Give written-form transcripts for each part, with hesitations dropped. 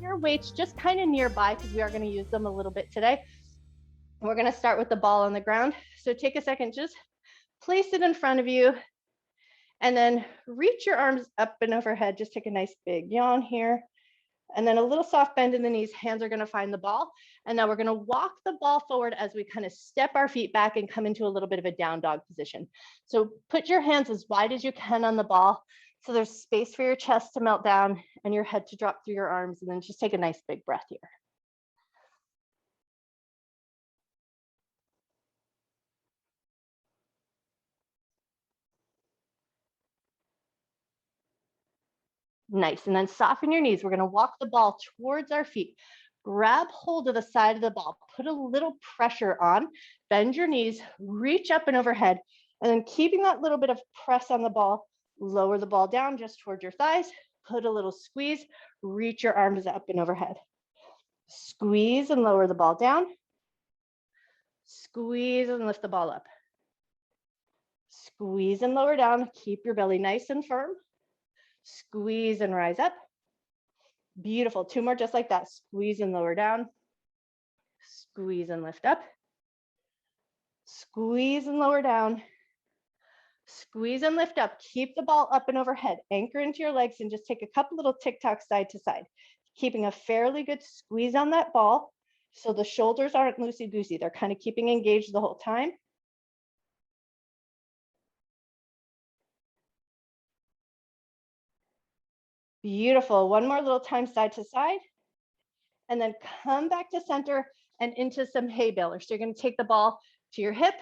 your weights just kind of nearby because we are going to use them a little bit today. We're going to start with the ball on the ground. So take a second, just place it in front of you and then reach your arms up and overhead. Just take a nice big yawn here. And then a little soft bend in the knees, hands are going to find the ball. And now we're going to walk the ball forward as we kind of step our feet back and come into a little bit of a down dog position. So put your hands as wide as you can on the ball, so there's space for your chest to melt down and your head to drop through your arms, and then just take a nice big breath here. Nice, and then soften your knees. We're going to walk the ball towards our feet. Grab hold of the side of the ball, put a little pressure on, bend your knees, reach up and overhead, and then keeping that little bit of press on the ball, lower the ball down just towards your thighs, put a little squeeze, reach your arms up and overhead. Squeeze and lower the ball down. Squeeze and lift the ball up. Squeeze and lower down, keep your belly nice and firm. Squeeze and rise up. Beautiful, 2 more just like that. Squeeze and lower down. Squeeze and lift up. Squeeze and lower down. Squeeze and lift up. Keep the ball up and overhead. Anchor into your legs and just take a couple little tick-tocks side to side. Keeping a fairly good squeeze on that ball so the shoulders aren't loosey-goosey. They're kind of keeping engaged the whole time. Beautiful. 1 more little time side to side. And then come back to center and into some hay balers. So you're going to take the ball to your hip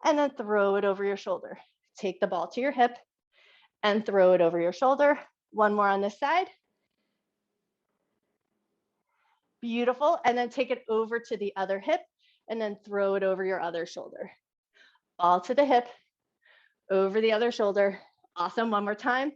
and then throw it over your shoulder. Take the ball to your hip and throw it over your shoulder. 1 more on this side. Beautiful. And then take it over to the other hip and then throw it over your other shoulder. Ball to the hip, over the other shoulder. Awesome. 1 more time.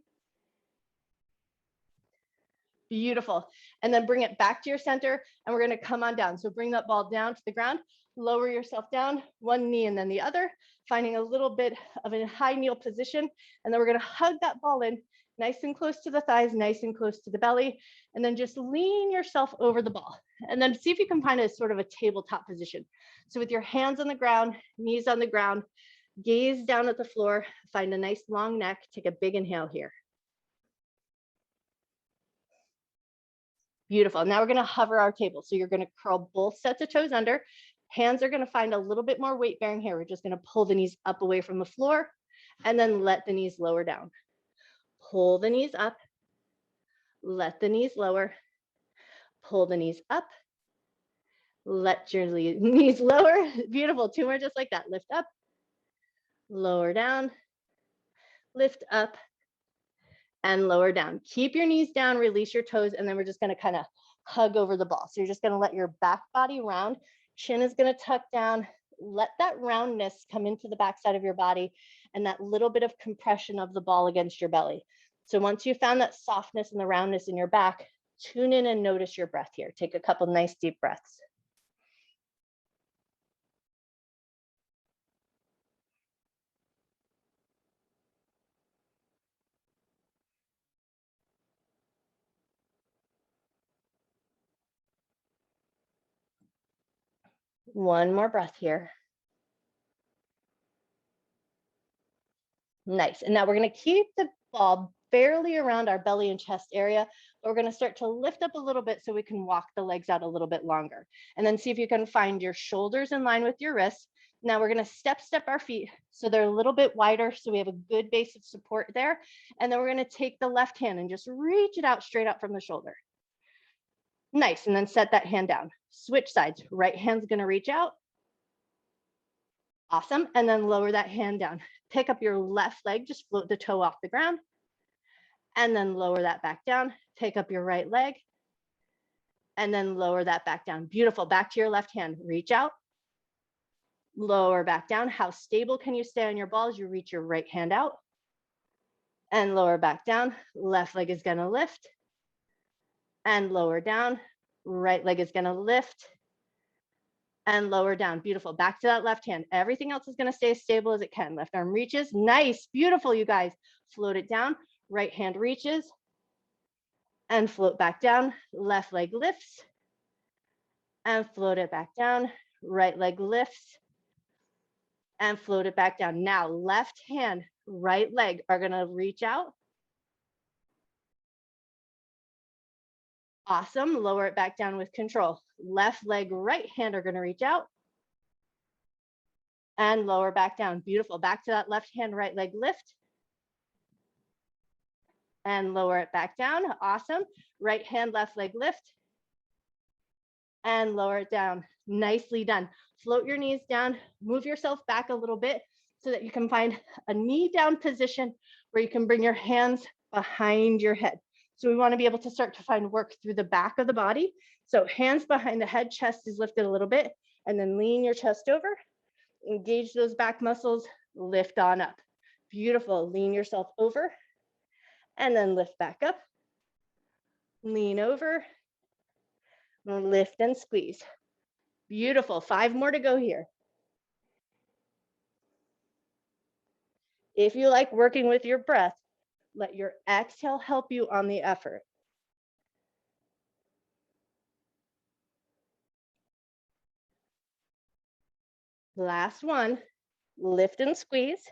Beautiful. And then bring it back to your center and we're going to come on down. So bring that ball down to the ground, lower yourself down, 1 knee and then the other, finding a little bit of a high kneel position. And then we're going to hug that ball in nice and close to the thighs, nice and close to the belly. And then just lean yourself over the ball. And then see if you can find a sort of a tabletop position. So with your hands on the ground, knees on the ground, gaze down at the floor, find a nice long neck, take a big inhale here. Beautiful. Now we're going to hover our table. So you're going to curl both sets of toes under. Hands are going to find a little bit more weight bearing here. We're just going to pull the knees up away from the floor and then let the knees lower down. Pull the knees up, let the knees lower, pull the knees up, let your knees lower. Beautiful. 2 more just like that. Lift up, lower down, lift up, and lower down. Keep your knees down, release your toes, and then we're just going to kind of hug over the ball. So you're just going to let your back body round. Chin is going to tuck down. Let that roundness come into the backside of your body and that little bit of compression of the ball against your belly. So once you found that softness and the roundness in your back, tune in and notice your breath here. Take a couple nice deep breaths. One more breath here. Nice. And now we're going to keep the ball barely around our belly and chest area, but we're going to start to lift up a little bit so we can walk the legs out a little bit longer. And then see if you can find your shoulders in line with your wrists. Now we're going to step our feet so they're a little bit wider so we have a good base of support there. And then we're going to take the left hand and just reach it out straight out from the shoulder. Nice. And then set that hand down. Switch sides. Right hand's going to reach out. Awesome. And then lower that hand down. Pick up your left leg, just float the toe off the ground. And then lower that back down. Pick up your right leg. And then lower that back down. Beautiful. Back to your left hand. Reach out. Lower back down. How stable can you stay on your ball as you reach your right hand out? And lower back down. Left leg is going to lift. And lower down. Right leg is going to lift. And lower down. Beautiful. Back to that left hand. Everything else is going to stay as stable as it can. Left arm reaches. Nice. Beautiful, you guys. Float it down. Right hand reaches. and float back down. Left leg lifts and float it back down. Right leg lifts and float it back down. Now, left hand, right leg are gonna reach out. Awesome, lower it back down with control. Left leg, right hand are gonna reach out and lower back down. Beautiful, back to that left hand, right leg lift and lower it back down. Awesome, right hand, left leg lift and lower it down. Nicely done. Float your knees down, move yourself back a little bit so that you can find a knee down position where you can bring your hands behind your head. So we want to be able to start to find work through the back of the body. So hands behind the head, chest is lifted a little bit, and then lean your chest over, engage those back muscles, lift on up. Beautiful, lean yourself over, and then lift back up. Lean over, lift and squeeze. Beautiful, 5 more to go here. If you like working with your breath, let your exhale help you on the effort. Last one, lift and squeeze.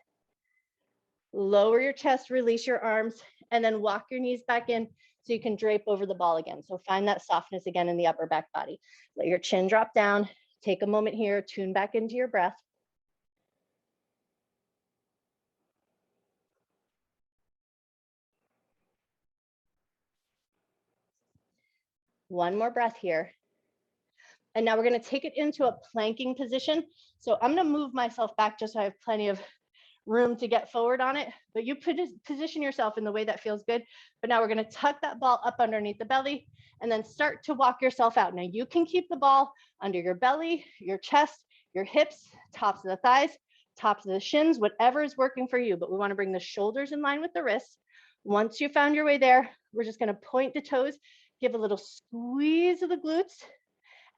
Lower your chest, release your arms, and then walk your knees back in so you can drape over the ball again. So find that softness again in the upper back body. Let your chin drop down. Take a moment here, tune back into your breath. One more breath here. And now we're going to take it into a planking position. So I'm going to move myself back just so I have plenty of room to get forward on it, but you position yourself in the way that feels good. But now we're going to tuck that ball up underneath the belly and then start to walk yourself out. Now you can keep the ball under your belly, your chest, your hips, tops of the thighs, tops of the shins, whatever is working for you. But we want to bring the shoulders in line with the wrists. Once you found your way there, we're just going to point the toes, give a little squeeze of the glutes,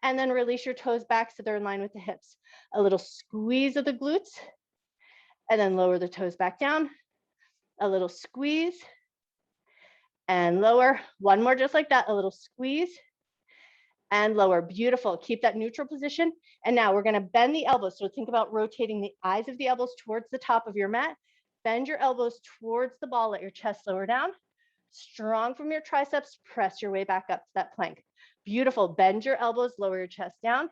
and then release your toes back so they're in line with the hips. A little squeeze of the glutes, and then lower the toes back down. A little squeeze and lower. One more just like that, a little squeeze and lower. Beautiful. Keep that neutral position. And now we're going to bend the elbows. So think about rotating the eyes of the elbows towards the top of your mat. Bend your elbows towards the ball. Let your chest lower down. Strong from your triceps. Press your way back up to that plank. Beautiful. Bend your elbows. Lower your chest down.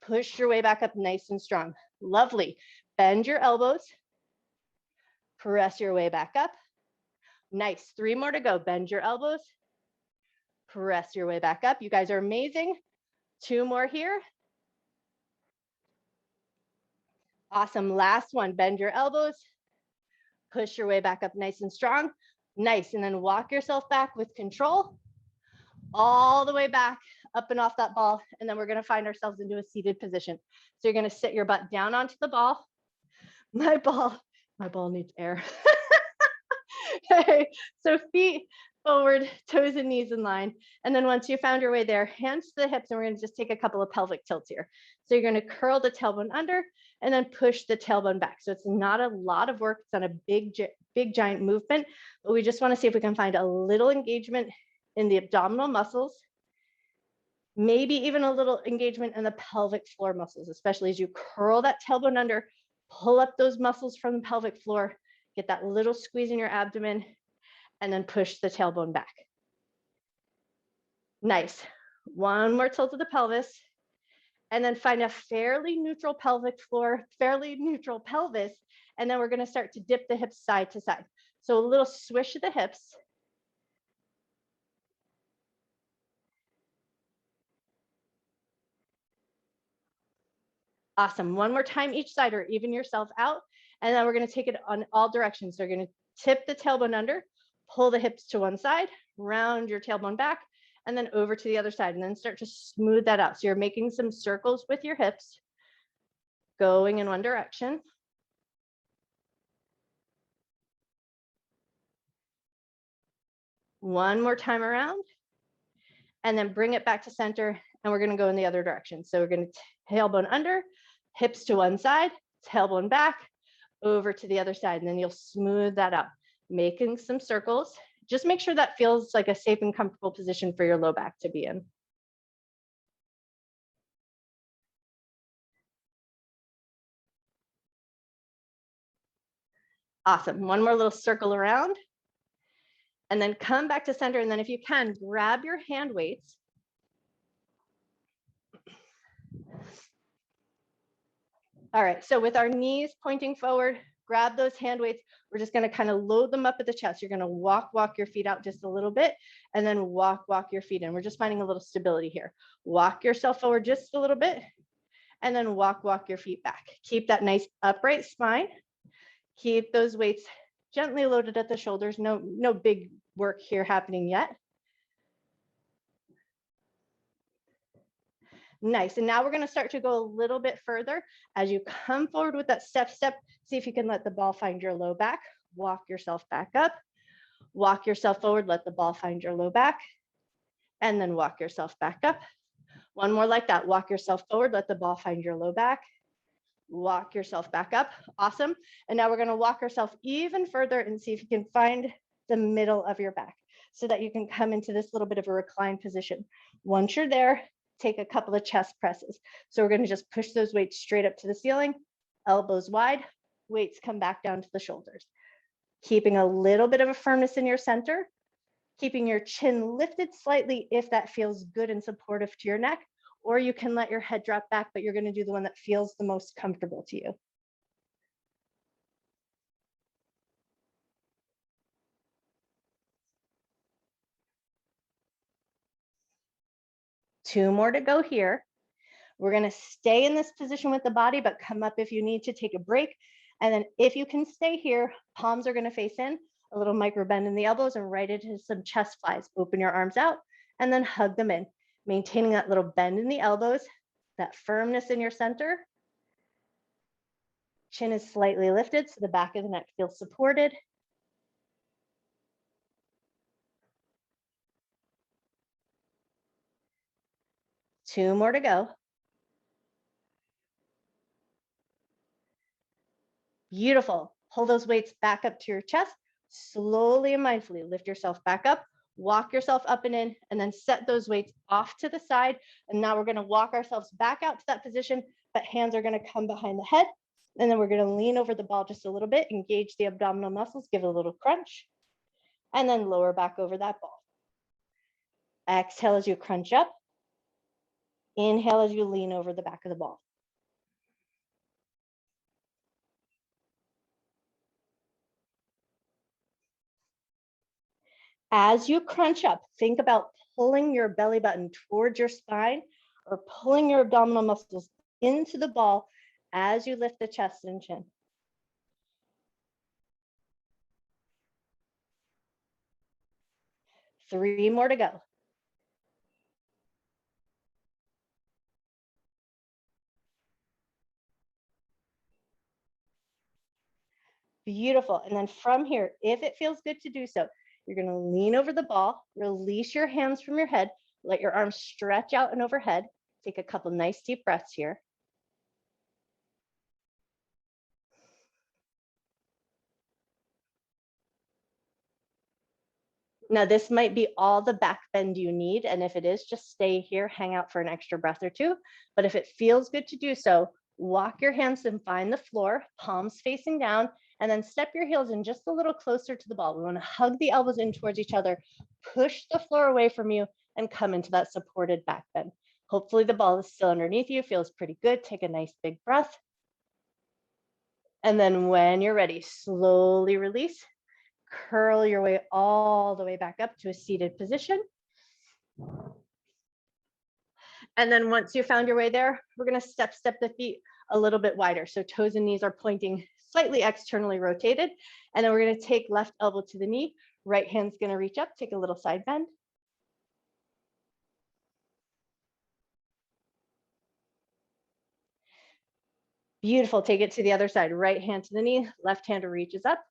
Push your way back up nice and strong. Lovely. Bend your elbows. Press your way back up. Nice. 3 more to go. Bend your elbows. Press your way back up. You guys are amazing. 2 more here. Awesome. Last one. Bend your elbows. Push your way back up nice and strong. Nice. And then walk yourself back with control all the way back up and off that ball. And then we're going to find ourselves into a seated position. So you're going to sit your butt down onto the ball. My ball needs air. Okay, so feet forward, toes and knees in line. And then once you found your way there, hands to the hips, and we're going to just take a couple of pelvic tilts here. So you're going to curl the tailbone under and then push the tailbone back. So it's not a lot of work. It's not a big giant movement, but we just want to see if we can find a little engagement in the abdominal muscles, maybe even a little engagement in the pelvic floor muscles, especially as you curl that tailbone under, pull up those muscles from the pelvic floor, get that little squeeze in your abdomen, and then push the tailbone back. Nice. One more tilt of the pelvis, and then find a fairly neutral pelvic floor, fairly neutral pelvis, and then we're going to start to dip the hips side to side. So a little swish of the hips. Awesome. One more time each side, or even yourself out. And then we're going to take it on all directions. So you're going to tip the tailbone under, pull the hips to one side, round your tailbone back, and then over to the other side, and then start to smooth that out. So you're making some circles with your hips, going in one direction. One more time around, and then bring it back to center, and we're going to go in the other direction. So we're going to tailbone under, hips to one side, tailbone back, over to the other side, and then you'll smooth that out, making some circles Just make sure that feels like a safe and comfortable position for your low back to be in. Awesome. One more little circle around. And then come back to center. And then if you can, grab your hand weights. All right, so with our knees pointing forward, grab those hand weights. We're just gonna kind of load them up at the chest. You're gonna walk your feet out just a little bit and then walk your feet in. We're just finding a little stability here. Walk yourself forward just a little bit and then walk your feet back. Keep that nice upright spine. Keep those weights gently loaded at the shoulders. No big work here happening yet. Nice. And now we're going to start to go a little bit further. As you come forward with that step, see if you can let the ball find your low back. Walk yourself back up. Walk yourself forward, let the ball find your low back. And then walk yourself back up. One more like that. Walk yourself forward, let the ball find your low back. Walk yourself back up. Awesome. And now we're going to walk ourselves even further and see if you can find the middle of your back so that you can come into this little bit of a reclined position. Once you're there, take a couple of chest presses. So we're going to just push those weights straight up to the ceiling, elbows wide, weights come back down to the shoulders. Keeping a little bit of a firmness in your center, keeping your chin lifted slightly if that feels good and supportive to your neck, or you can let your head drop back, but you're going to do the one that feels the most comfortable to you. Two more to go here. We're going to stay in this position with the body, but come up if you need to take a break. And then if you can stay here, palms are going to face in, a little micro bend in the elbows and right into some chest flies. Open your arms out and then hug them in, maintaining that little bend in the elbows, that firmness in your center. Chin is slightly lifted so the back of the neck feels supported. Two more to go. Beautiful. Pull those weights back up to your chest. Slowly and mindfully lift yourself back up, walk yourself up and in, and then set those weights off to the side. And now we're going to walk ourselves back out to that position, but hands are going to come behind the head. And then we're going to lean over the ball just a little bit, engage the abdominal muscles, give it a little crunch, and then lower back over that ball. Exhale as you crunch up. Inhale as you lean over the back of the ball. As you crunch up, think about pulling your belly button towards your spine or pulling your abdominal muscles into the ball as you lift the chest and chin. Three more to go. Beautiful. And then from here, if it feels good to do so, you're going to lean over the ball, release your hands from your head, let your arms stretch out and overhead. Take a couple nice deep breaths here. Now, this might be all the back bend you need. And if it is, just stay here, hang out for an extra breath or two. But if it feels good to do so, walk your hands and find the floor, palms facing down, and then step your heels in just a little closer to the ball. We want to hug the elbows in towards each other, push the floor away from you, and come into that supported back bend. Hopefully the ball is still underneath you, feels pretty good. Take a nice big breath. And then when you're ready, slowly release. Curl your way all the way back up to a seated position. And then once you found your way there, we're going to step the feet a little bit wider. So toes and knees are pointing slightly externally rotated. And then we're going to take left elbow to the knee. Right hand's going to reach up, take a little side bend. Beautiful. Take it to the other side. Right hand to the knee, left hand reaches up.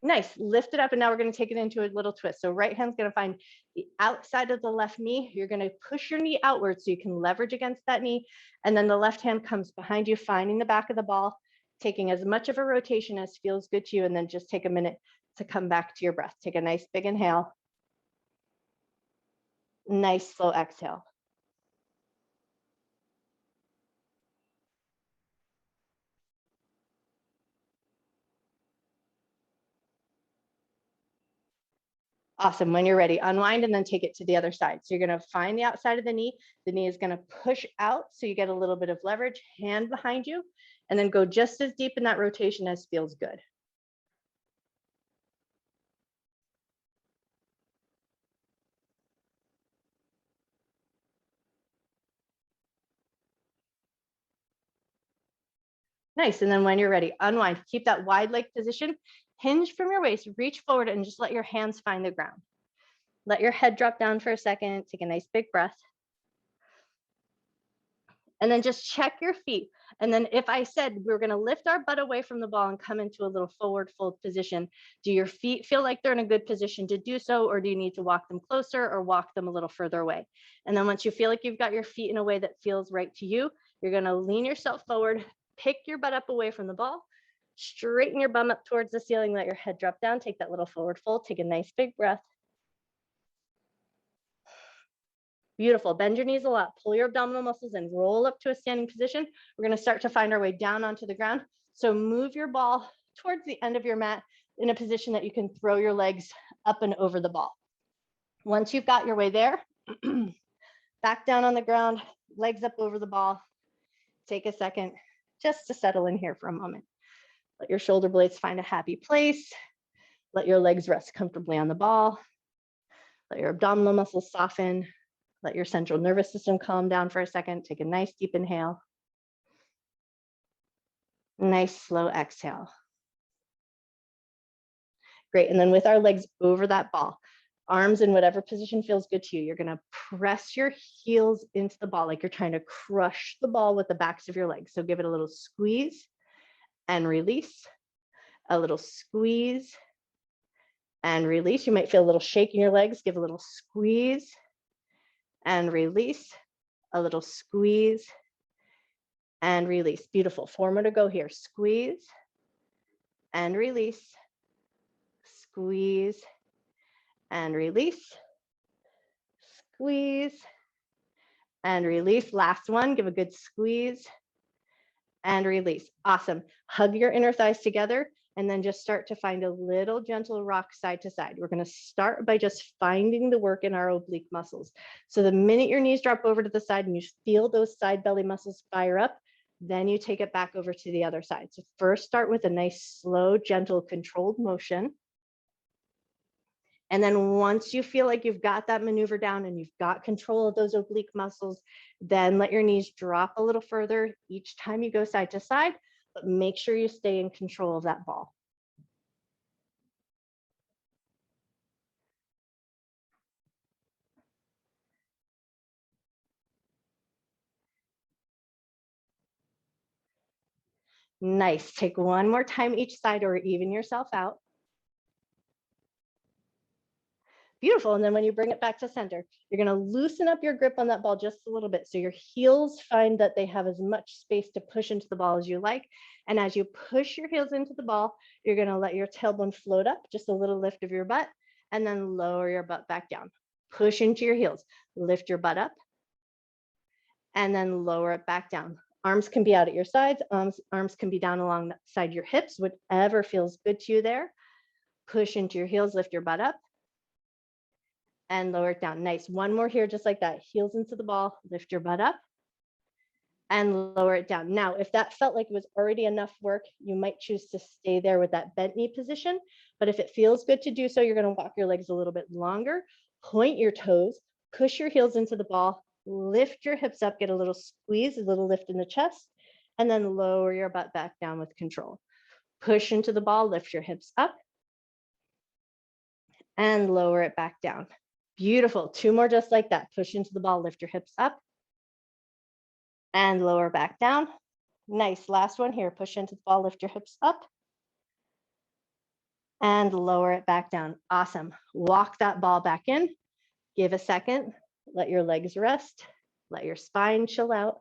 Nice, lift it up, and now we're gonna take it into a little twist. So right hand's gonna find the outside of the left knee. You're gonna push your knee outward so you can leverage against that knee. And then the left hand comes behind you, finding the back of the ball, taking as much of a rotation as feels good to you, and then just take a minute to come back to your breath. Take a nice big inhale. Nice slow exhale. Awesome. When you're ready, unwind and then take it to the other side. So you're going to find the outside of the knee. The knee is going to push out so you get a little bit of leverage, hand behind you, and then go just as deep in that rotation as feels good. Nice. And then when you're ready, unwind. Keep that wide leg position. Hinge from your waist, reach forward and just let your hands find the ground. Let your head drop down for a second. Take a nice big breath. And then just check your feet. And then if I said we're going to lift our butt away from the ball and come into a little forward fold position, do your feet feel like they're in a good position to do so, or do you need to walk them closer or walk them a little further away? And then once you feel like you've got your feet in a way that feels right to you, you're going to lean yourself forward, pick your butt up away from the ball, straighten your bum up towards the ceiling, let your head drop down, take that little forward fold, take a nice big breath. Beautiful. Bend your knees a lot. Pull your abdominal muscles in. Roll up to a standing position. We're going to start to find our way down onto the ground. So move your ball towards the end of your mat in a position that you can throw your legs up and over the ball. Once you've got your way there, back down on the ground, legs up over the ball. Take a second just to settle in here for a moment. Let your shoulder blades find a happy place. Let your legs rest comfortably on the ball. Let your abdominal muscles soften. Let your central nervous system calm down for a second. Take a nice deep inhale. Nice slow exhale. Great. And then with our legs over that ball, arms in whatever position feels good to you, you're going to press your heels into the ball like you're trying to crush the ball with the backs of your legs. So give it a little squeeze and release, a little squeeze and release. You might feel a little shake in your legs. Give a little squeeze and release, a little squeeze and release. Beautiful. 4 more to go here. Squeeze and release, squeeze and release, squeeze and release. Last one, give a good squeeze and release. Awesome. Hug your inner thighs together and then just start to find a little gentle rock side to side. We're going to start by just finding the work in our oblique muscles. So the minute your knees drop over to the side and you feel those side belly muscles fire up, then you take it back over to the other side. So first start with a nice, slow, gentle, controlled motion. And then once you feel like you've got that maneuver down and you've got control of those oblique muscles, then let your knees drop a little further each time you go side to side, but make sure you stay in control of that ball. Nice. Take one more time each side or even yourself out. Beautiful. And then when you bring it back to center, you're going to loosen up your grip on that ball just a little bit. So your heels find that they have as much space to push into the ball as you like. And as you push your heels into the ball, you're going to let your tailbone float up, just a little lift of your butt, and then lower your butt back down. Push into your heels, lift your butt up, and then lower it back down. Arms can be out at your sides. Arms can be down alongside your hips, whatever feels good to you there. Push into your heels, lift your butt up, and lower it down. Nice. One more here, just like that. Heels into the ball, lift your butt up, and lower it down. Now, if that felt like it was already enough work, you might choose to stay there with that bent knee position. But if it feels good to do so, you're going to walk your legs a little bit longer, point your toes, push your heels into the ball, lift your hips up, get a little squeeze, a little lift in the chest, and then lower your butt back down with control. Push into the ball, lift your hips up, and lower it back down. Beautiful. 2 more just like that. Push into the ball, lift your hips up, and lower back down. Nice. Last one here. Push into the ball, lift your hips up, and lower it back down. Awesome. Walk that ball back in. Give a second. Let your legs rest. Let your spine chill out.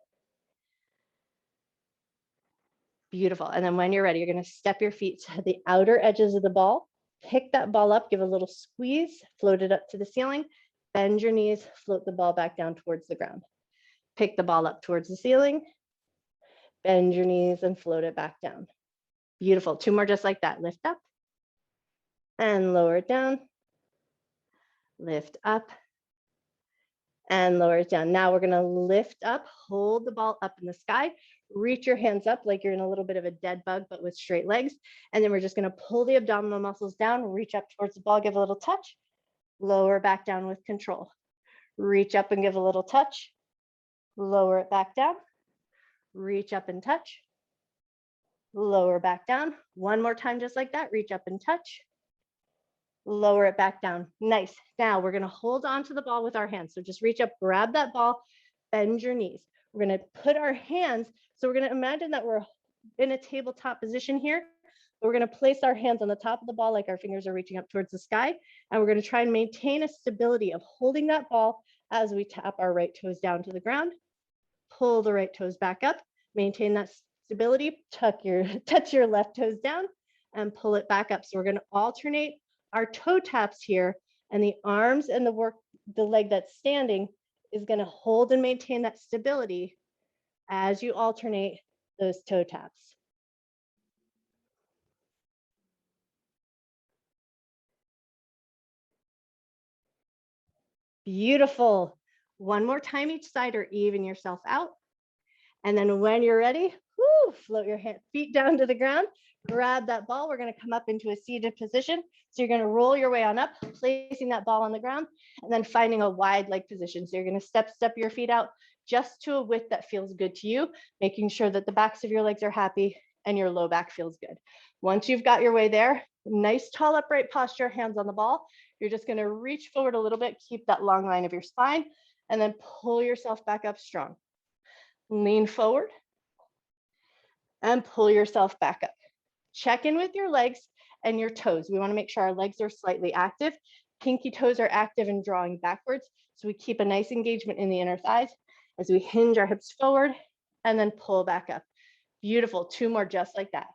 Beautiful. And then when you're ready, you're going to step your feet to the outer edges of the ball. Pick that ball up, give a little squeeze, float it up to the ceiling, bend your knees, float the ball back down towards the ground. Pick the ball up towards the ceiling, bend your knees and float it back down. Beautiful. 2 more just like that. Lift up and lower it down. Lift up and lower it down. Now we're going to lift up, hold the ball up in the sky, reach your hands up like you're in a little bit of a dead bug, but with straight legs. And then we're just going to pull the abdominal muscles down, reach up towards the ball, give a little touch, lower back down with control. Reach up and give a little touch, lower it back down, reach up and touch, lower back down. 1 more time, just like that. Reach up and touch, lower it back down. Nice. Now we're going to hold on to the ball with our hands. So just reach up, grab that ball, bend your knees. We're going to put our hands. So we're going to imagine that we're in a tabletop position here. We're going to place our hands on the top of the ball like our fingers are reaching up towards the sky. And we're going to try and maintain a stability of holding that ball as we tap our right toes down to the ground. Pull the right toes back up. Maintain that stability. Touch your left toes down and pull it back up. So we're going to alternate our toe taps here, and the arms and the leg that's standing is going to hold and maintain that stability as you alternate those toe taps. Beautiful. 1 more time each side, or even yourself out. And then when you're ready, float your feet down to the ground, grab that ball. We're going to come up into a seated position. So you're going to roll your way on up, placing that ball on the ground, and then finding a wide leg position. So you're going to step your feet out just to a width that feels good to you, making sure that the backs of your legs are happy and your low back feels good. Once you've got your way there, nice tall upright posture, hands on the ball. You're just going to reach forward a little bit, keep that long line of your spine, and then pull yourself back up strong. Lean forward and pull yourself back up. Check in with your legs and your toes. We want to make sure our legs are slightly active. Pinky toes are active and drawing backwards. So we keep a nice engagement in the inner thighs as we hinge our hips forward and then pull back up. Beautiful. 2 more just like that.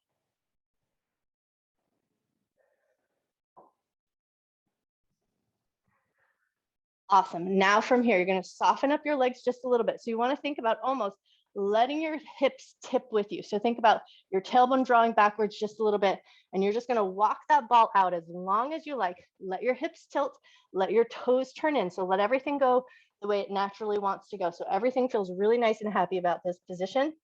Awesome. Now from here, you're going to soften up your legs just a little bit. So you want to think about almost letting your hips tip with you. So think about your tailbone drawing backwards just a little bit, and you're just going to walk that ball out as long as you like. Let your hips tilt, let your toes turn in. So let everything go the way it naturally wants to go. So everything feels really nice and happy about this position.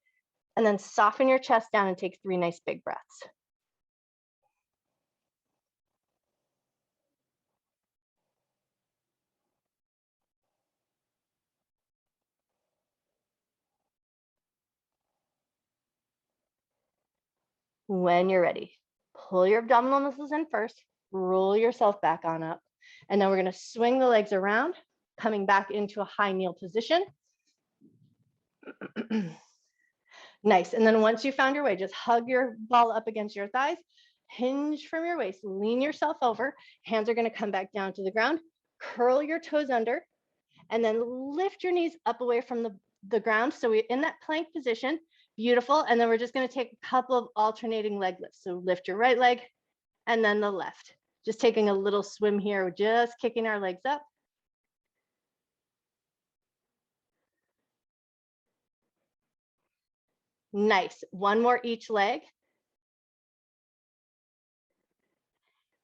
And then soften your chest down and take 3 nice big breaths. When you're ready, pull your abdominal muscles in first, roll yourself back on up. And then we're going to swing the legs around, coming back into a high kneel position. Nice. And then once you found your way, just hug your ball up against your thighs, hinge from your waist, lean yourself over. Hands are going to come back down to the ground. Curl your toes under, and then lift your knees up away from the ground. So we're in that plank position. Beautiful. And then we're just going to take a couple of alternating leg lifts. So lift your right leg and then the left. Just taking a little swim here, just kicking our legs up. Nice. 1 more each leg.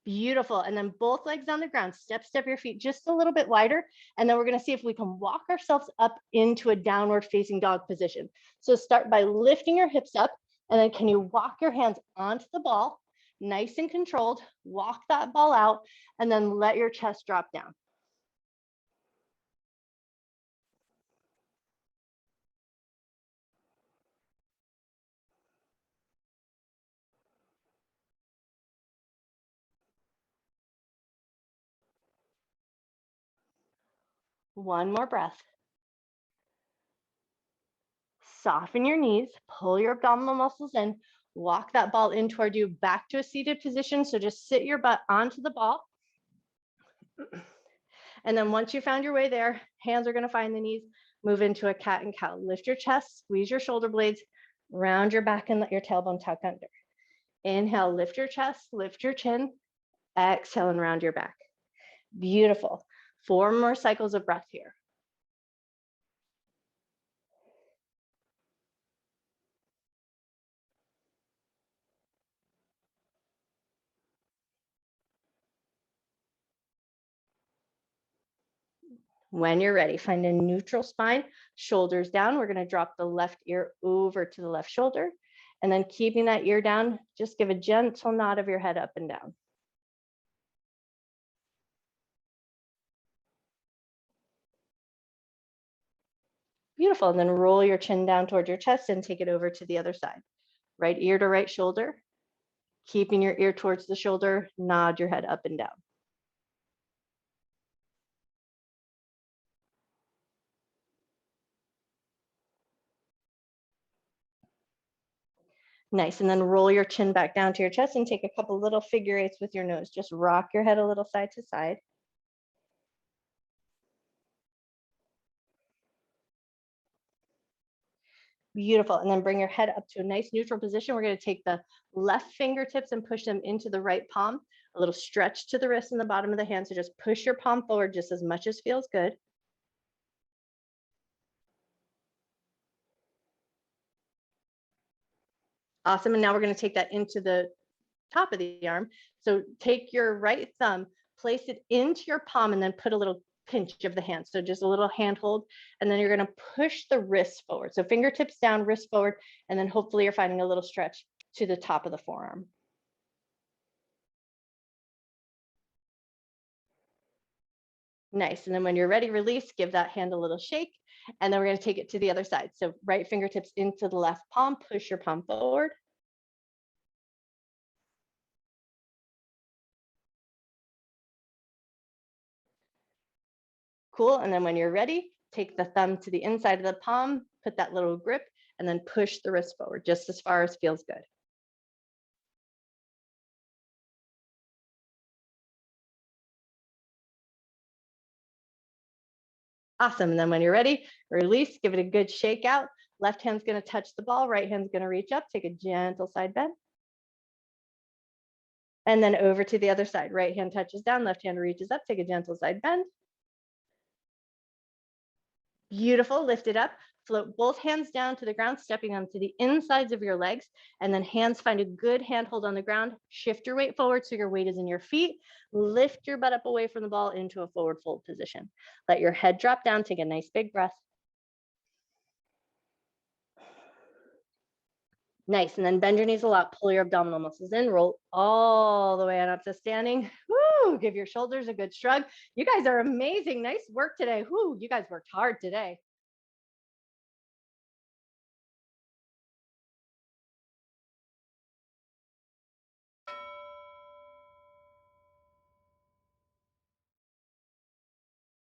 Beautiful. And then both legs on the ground. Step your feet just a little bit wider. And then we're going to see if we can walk ourselves up into a downward facing dog position. So start by lifting your hips up, and then can you walk your hands onto the ball, nice and controlled, walk that ball out, and then let your chest drop down. One more breath. Soften your knees, pull your abdominal muscles in, walk that ball in toward you back to a seated position. So just sit your butt onto the ball. And then once you found your way there, hands are going to find the knees, move into a cat and cow. Lift your chest, squeeze your shoulder blades, round your back and let your tailbone tuck under. Inhale, lift your chest, lift your chin. Exhale and round your back. Beautiful. 4 more cycles of breath here. When you're ready, find a neutral spine, shoulders down. We're going to drop the left ear over to the left shoulder. And then keeping that ear down, just give a gentle nod of your head up and down. Beautiful. And then roll your chin down towards your chest and take it over to the other side. Right ear to right shoulder. Keeping your ear towards the shoulder, nod your head up and down. Nice. And then roll your chin back down to your chest and take a couple little figure eights with your nose. Just rock your head a little side to side. Beautiful. And then bring your head up to a nice neutral position. We're going to take the left fingertips and push them into the right palm. A little stretch to the wrist and the bottom of the hand. So just push your palm forward just as much as feels good. Awesome. And now we're going to take that into the top of the arm. So take your right thumb, place it into your palm, and then put a little pinch of the hand. So just a little hand hold. And then you're going to push the wrist forward. So fingertips down, wrist forward. And then hopefully you're finding a little stretch to the top of the forearm. Nice. And then when you're ready, release, give that hand a little shake. And then we're going to take it to the other side. So right fingertips into the left palm, push your palm forward. Cool. And then when you're ready, take the thumb to the inside of the palm, put that little grip, and then push the wrist forward just as far as feels good. Awesome. And then when you're ready, release, give it a good shake out. Left hand's going to touch the ball, right hand's going to reach up, take a gentle side bend. And then over to the other side. Right hand touches down, left hand reaches up, take a gentle side bend. Beautiful. Lift it up. Float both hands down to the ground, stepping onto the insides of your legs, and then hands find a good handhold on the ground. Shift your weight forward so your weight is in your feet. Lift your butt up away from the ball into a forward fold position. Let your head drop down. Take a nice big breath. Nice. And then bend your knees a lot. Pull your abdominal muscles in. Roll all the way on up to standing. Woo! Give your shoulders a good shrug. You guys are amazing. Nice work today. Woo! You guys worked hard today.